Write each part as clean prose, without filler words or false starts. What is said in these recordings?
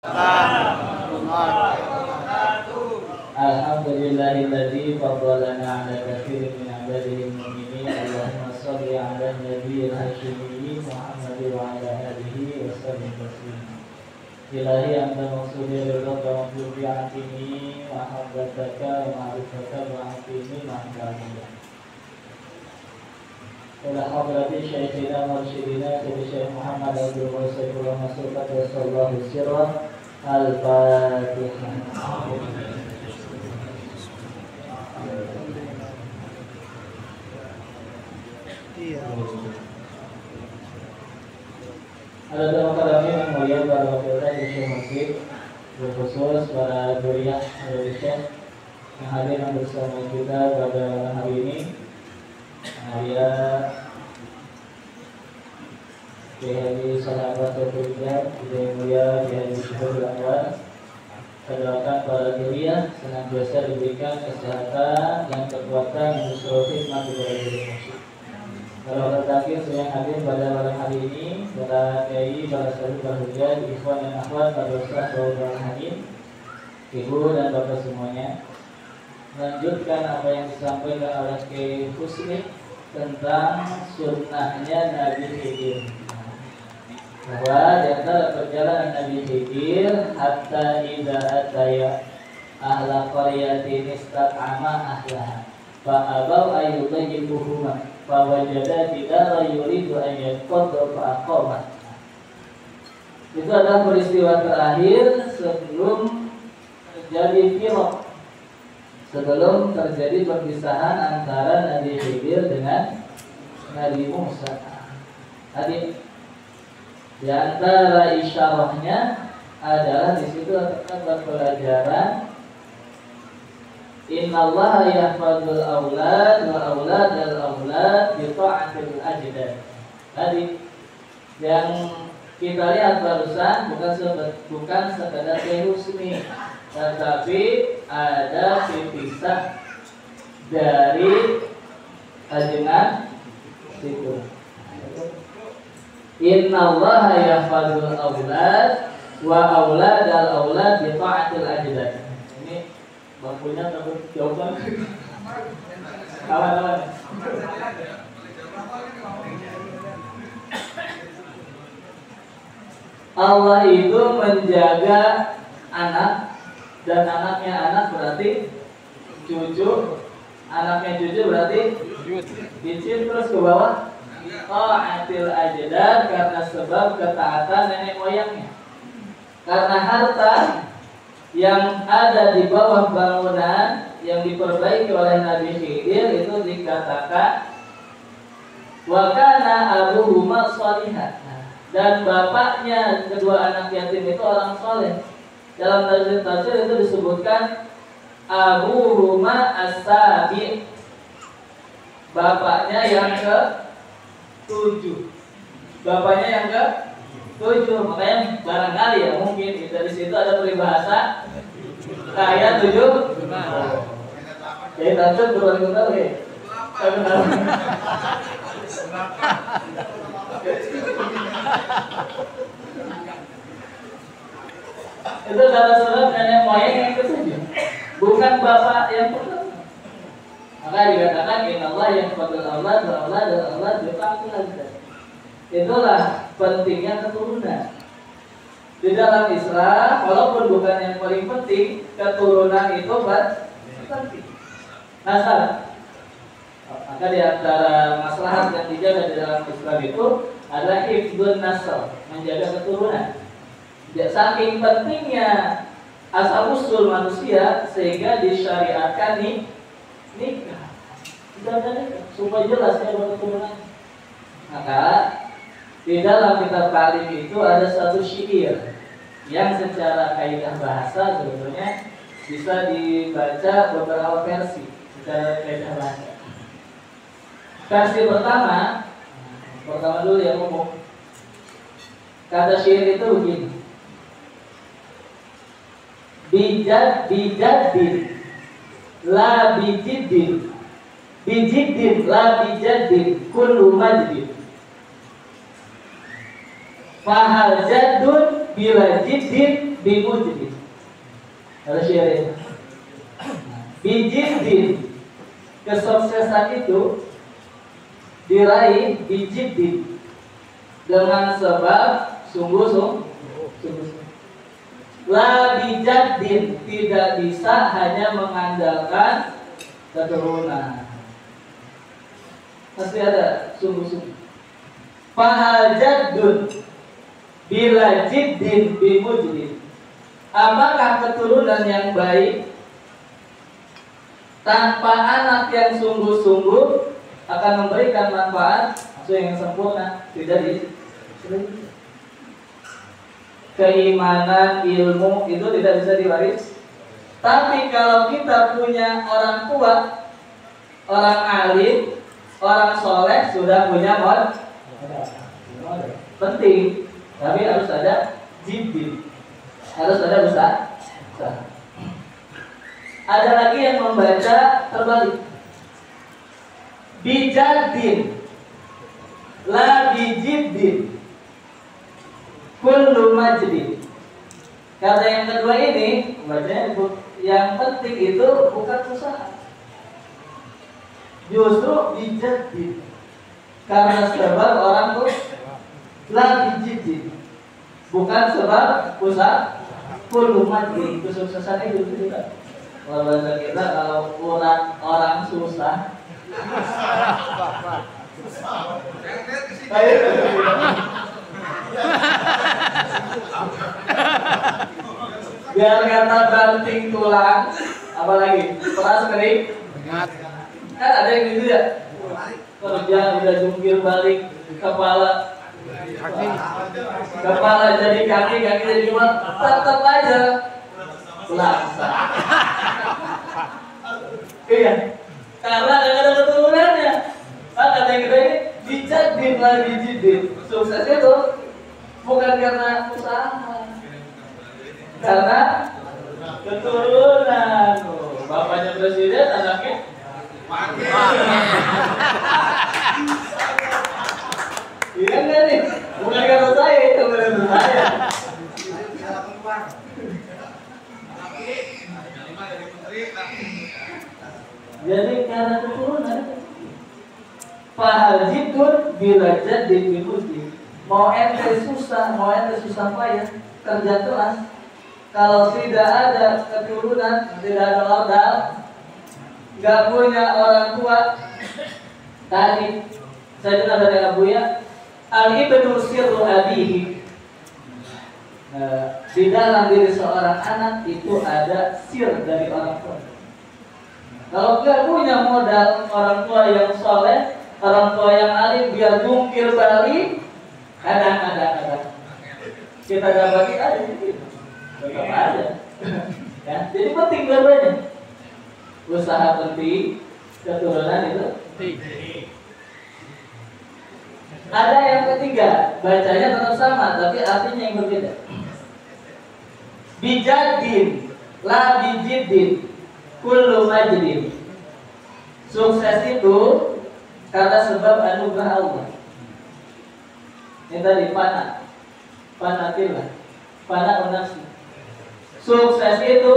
Alhamdulillahilladzi faddalana ala katsirin min ibadihi al-mu'minin. Allahumma shalli ala nabiyil hashimi Muhammad wa ala alihi wa sallim taslima. Ilahi anta maqsudi ridhaka wa fi atini wa habbataka wa ma'rifataka wa atini ma'amdana. Ila hadrati syekhina mursyidina Syekh Muhammad Abdul Muhammad Masruqat wa sallallahu sirrah. Al-Fatihah. Ada teman kami yang mulia para wakilnya di Syekh Masjid, berkhusus para duriah Indonesia yang hadir bersama kita pada hari ini. Saya Kiai Sahabat Terpilih, Kiai Mulia Kiai Syukur Anwar. Doakan para duriah senantiasa diberikan kesehatan dan kekuatan yang nusrotin mati kepada diri masjid. Kalau terakhir saya hadir pada malam hari ini, para kiai, para sahabat, para hujah, ikhwan dan akhwat, para ustaz, para hadir, ibu dan bapak semuanya. Melanjutkan apa yang disampaikan oleh Kiai Husni tentang sunnahnya Nabi Khidir. Bahwa di antara perjalanan Nabi Khidir, hatta idza ataya ahla qaryatin istat'ama ahlaha fa abaw ayyudayyibuhuma fa wajada tidara yuridu an yaqadda fa aqama. Itu adalah peristiwa terakhir sebelum terjadi firaq, sebelum terjadi perpisahan antara Nabi Khidir dengan Nabi Musa. Tadi di antara isyarahnya adalah di situ terdapat pelajaran innallaha yahfadzul aulad wa auladal aulad bi ta'atil ajdad. Tadi yang kita lihat barusan bukan sekadar husni, tetapi ada pisah dari ajengan situ. Innallaha yahfadzul aulad wa auladal aulad bi ta'atil ajdad. Ini bangkunya takut jawaban. Kawan-kawan. Allah itu menjaga anak, dan anaknya anak berarti cucu, anaknya cucu berarti cicit, terus ke bawah ta'atil ajdad, karena sebab ketaatan nenek moyangnya. Karena harta yang ada di bawah bangunan yang diperbaiki oleh Nabi Khidir itu dikatakan wa kana abuhuma shalihan, dan bapaknya kedua anak yatim itu orang soleh. Dalam tafsir itu disebutkan abuhuma as-sabi', bapaknya yang ke-7, bapaknya yang ke-7. Makanya barangkali ya mungkin dari situ ada peribahasa kaya 7. Jadi tafsir berulang kali ya. Itu adalah sebab nenek moyang yang ke-7, bukan bapak yang pertama. Maka dikatakan innallaha yahfadzul aulad wa auladal aulad bi ta'atil ajdad. Itulah pentingnya keturunan. Di dalam Islam, walaupun bukan yang paling penting, keturunan itu penting. Nasab. Maka di antara maslahat yang dijaga di dalam Islam itu adalah hifdzun nasab, menjaga keturunan. Ya, saking pentingnya asal usul manusia sehingga disyariatkan nikah. Tidak ada nikah supaya jelas ya keturunan. Maka di dalam kitab ta'lim itu ada satu syair yang secara kaidah bahasa sebetulnya bisa dibaca beberapa versi secara kaidah bahasa. Versi pertama dulu yang umum. Kata syair itu begini: bijadin la bijiddin la bijaddin kullu majdin. Fahal jaddun bila jiddin bimujdi. Harus syirik. Bijiddin. Kesuksesan itu diraih bijiddin dengan sebab sungguh-sungguh. La bijaddin, tidak bisa hanya mengandalkan keturunan. Pasti ada sungguh-sungguh. Fahal jaddun bila jiddin bimujdin. Apakah keturunan yang baik tanpa anak yang sungguh-sungguh akan memberikan manfaat yang sempurna? Tidak bisa. Keimanan, ilmu itu tidak bisa diwaris. Tapi kalau kita punya orang tua, orang alim, orang soleh, sudah punya modal. Penting. Tapi harus ada jiddin, harus ada usaha. Ada lagi yang membaca terbalik. Bijaddin la bijiddin kullu majdin. Kata yang kedua ini bacanya yang penting itu bukan usaha, justru bijaddin. Karena sebab orang tuh la bijiddin, bukan sebab usaha. Kullu majdin, kesuksesan itu tidak. Kalau bahasa kita, kalau orang susah, biar kata banting tulang, apalagi peras kering, kan ada yang gitu ya, kerja udah jungkir balik kepala jadi kaki jadi cuma tetap aja laksa. Iya, karena ada keturunannya. Kata yang kita ini bijaddin la bijiddin. Sukses itu bukan karena usaha, karena keturunan. Bapaknya presiden, anaknya iya enggak nih? Bukan karena saya, itu karena saya. Jadi karena keturunan. Fahal jiddun bila jaddin bimujdi. Mau ente susah payah, kerja keras, kalau tidak ada keturunan, tidak ada modal, nggak punya orang tua. Tadi saya dengar dari Abu ya, al-ibnu sirru abihi. Di dalam diri seorang anak itu ada sir dari orang tua. Kalau nggak punya modal orang tua yang soleh, orang tua yang alim, biar jungkir balik, kadang-kadang kita dapati ada gitu. Bagaimana aja. Ya, jadi penting dua-duanya. Usaha penting, keturunan itu penting. Ada yang ketiga, bacanya tetap sama, tapi artinya yang berbeda. Bijaddin la bijiddin kullu majdin. Sukses itu karena sebab anugerah Allah. Ini tadi panatillah, pana unasi. Sukses itu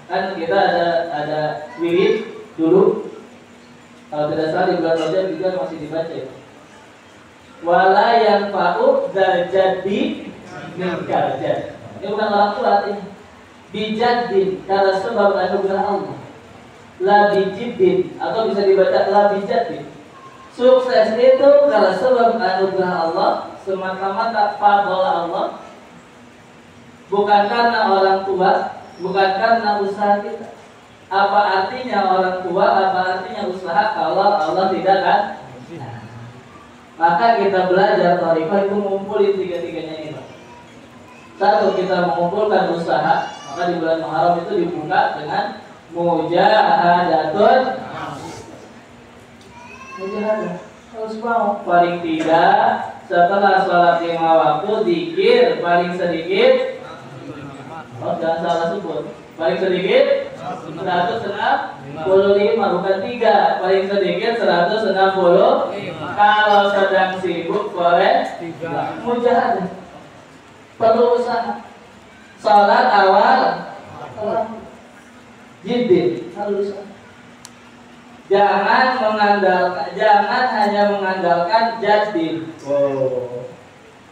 kan kita ada wirid dulu. Kalau tidak salah di bulan Rajab juga masih dibaca ya. Wala yanfa'u dzal jaddi minkal jadd. Ini bukan orang tua artinya. Bijaddin karena sebab anugerah Allah. La bijiddin atau bisa dibaca la bijaddin. Sukses itu karena sebab anugerah Allah, semata-mata fadl Allah. Bukan karena orang tua, bukan karena usaha kita. Apa artinya orang tua, apa artinya usaha kalau Allah tidak kan? Maka kita belajar thariqah itu mengumpulin tiga-tiganya ini. Satu, kita mengumpulkan usaha. Maka di bulan Muharram itu dibuka dengan mujahadatun. Mujahadah harus mau. Paling tidak setelah sholat 5 waktu zikir paling sedikit. Oh, jangan salah sebut. Paling sedikit 165, bukan 3. Paling sedikit 160. Kalau sedang sibuk boleh mujahadah. Perlu usaha. Salat awal jiddin harus. Jangan hanya mengandalkan jadid. Oh,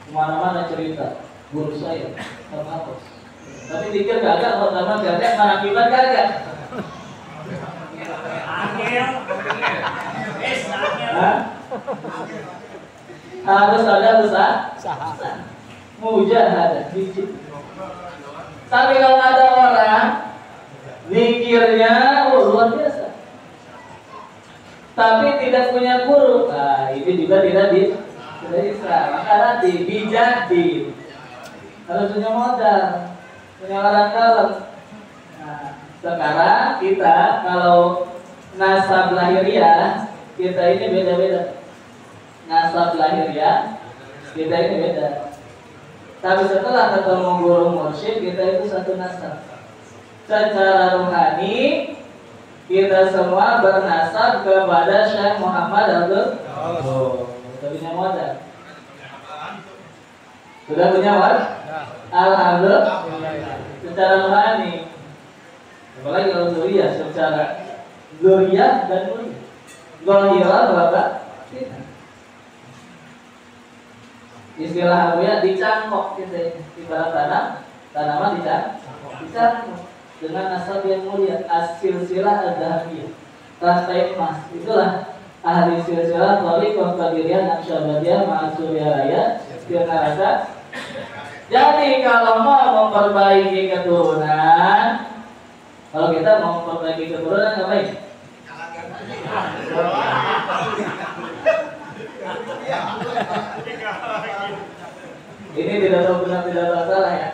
kemana-mana cerita guru saya terhapus. Tapi dikir gagal, pertama gagal, mengakibat gagal. Harus ada usaha, mujahadah. Tapi kalau ada orang mikirnya luar biasa, tapi tidak punya guru, nah ini juga tidak bisa. Maka nanti bijadi harus punya modal, punya orang dalam. Nah, sekarang kita kalau nasab lahiriah kita ini beda-beda. Nasab lahiriah kita ini beda. Tapi setelah ketemu guru mursyid kita itu satu nasab. Secara rohani kita semua bernasab kepada Syekh Muhammad Abdul. Sudah punya modal. Sudah punya modal? Alhamdulillah. Secara rohani. Apalagi kalau zuriyah, secara zuriyah dan mulia. Zahirah bapak. Istilah ya dicangkok kita ibarat tanaman dicangkok dengan nasab yang mulia, as-silsilah ad-dahabiyah, rantai emas. Itulah ahli silsilah thariqah qadiriyah naqsyabandiyah ma'asuriyah raya rasa. Jadi kalau mau memperbaiki keturunan, kalau kita mau memperbaiki keturunan ngapain? Ini tidak tahu benar tidak tahu salah ya.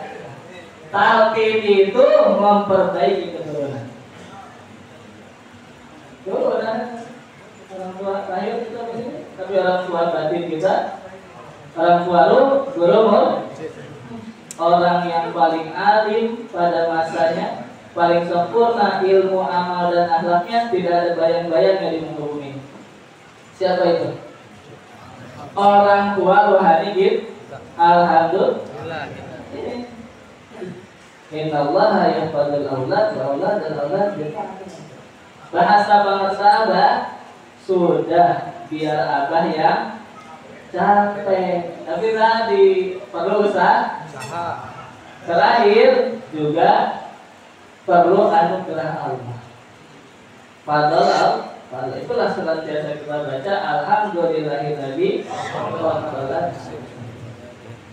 Talqin itu memperbaiki keturunan. Keturunan orang tua lahir kita begini, tapi orang tua batin kita, orang tua guru orang yang paling alim pada masanya, paling sempurna ilmu, amal dan akhlaknya, tidak ada bayang-bayangnya di muka bumi. Siapa itu? Orang tua rohani gitu. Alhamdulillah. Innallaha yahfadzul aulad wa aulad dan aulad. Bahasa sahabat sudah biar abah yang capek. Tapi tadi perlu usaha. Terakhir juga perlu anugerah Allah. Padahal itulah senantiasa kita baca alhamdulillahilladzi fadala.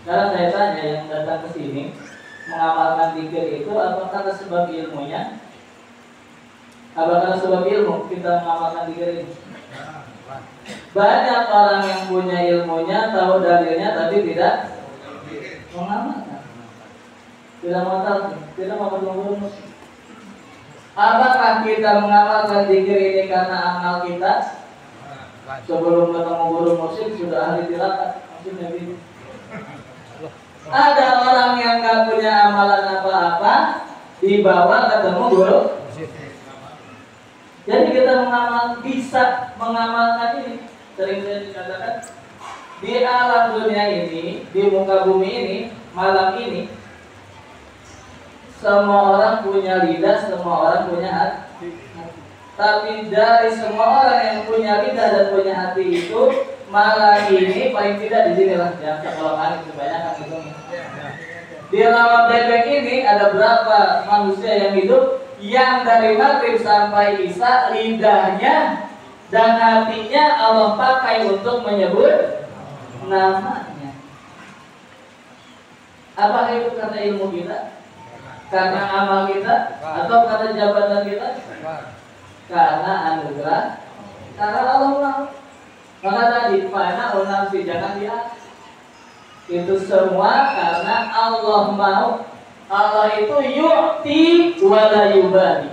Sekarang saya tanya yang datang ke sini mengamalkan zikir itu apakah karena sebab ilmunya? Apakah karena sebab ilmu kita mengamalkan zikir ini? Banyak orang yang punya ilmunya, tahu dalilnya, tapi tidak mengamalkan, tidak mengamalkan, tidak mengamalkan. Apakah kita mengamalkan zikir ini karena amal kita? Sebelum ketemu guru mursyid sudah ahli tirakat, maksudnya gitu. Ada orang yang nggak punya amalan apa-apa, dibawa ketemu guru. Jadi kita bisa mengamalkan ini. Sering saya dikatakan di alam dunia ini, di muka bumi ini, malam ini, semua orang punya lidah, semua orang punya hati. Tapi dari semua orang yang punya lidah dan punya hati itu, malam ini paling tidak di sini lah, jangan sekolahkan kebanyakan itu. Di rawa bebek ini ada berapa manusia yang hidup yang dari maghrib sampai isya lidahnya dan hatinya Allah pakai untuk menyebut namanya. Apakah itu karena ilmu kita? Karena amal kita? Atau karena jabatan kita? Karena anugerah. Karena Allah mau. Maka tadi mana nafsi jangan dia. Itu semua karena Allah mau. Allah itu yu'ti wa la yubali.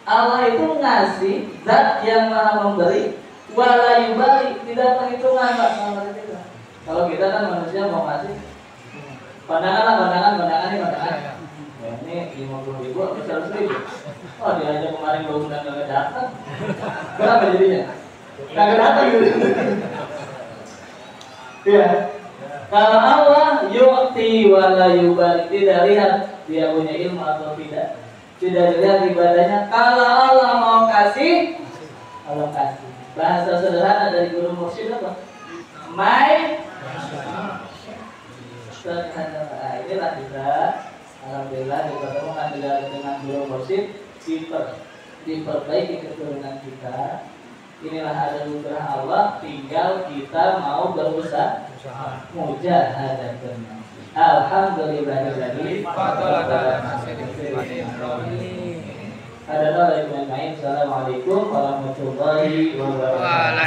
Allah itu ngasih, zat yang maha memberi, wa la yubali, tidak perhitungan Pak sama kita. Kalau kita kan manusia mau ngasih pandangan ya, ini 50.000 atau 100.000. Oh dia aja kemarin baru undang gak datang. Kenapa jadinya? Gak datang gitu. Iya. Kalau Allah yu'ti wa la yubarik, tidak lihat dia punya ilmu atau tidak. Tidak dilihat ibadahnya. Kalau Allah mau kasih, Allah kasih. Bahasa sederhana dari guru mursyid apa? Nah, inilah kita alhamdulillah dipertemukan dengan guru mursyid, diperbaiki keturunan kita. Inilah ada nugrah Allah, tinggal kita mau berusaha mujahadatun. Alhamdulillahirabbil alamin. Ada lagi yang lain. Assalamualaikum warahmatullahi wabarakatuh.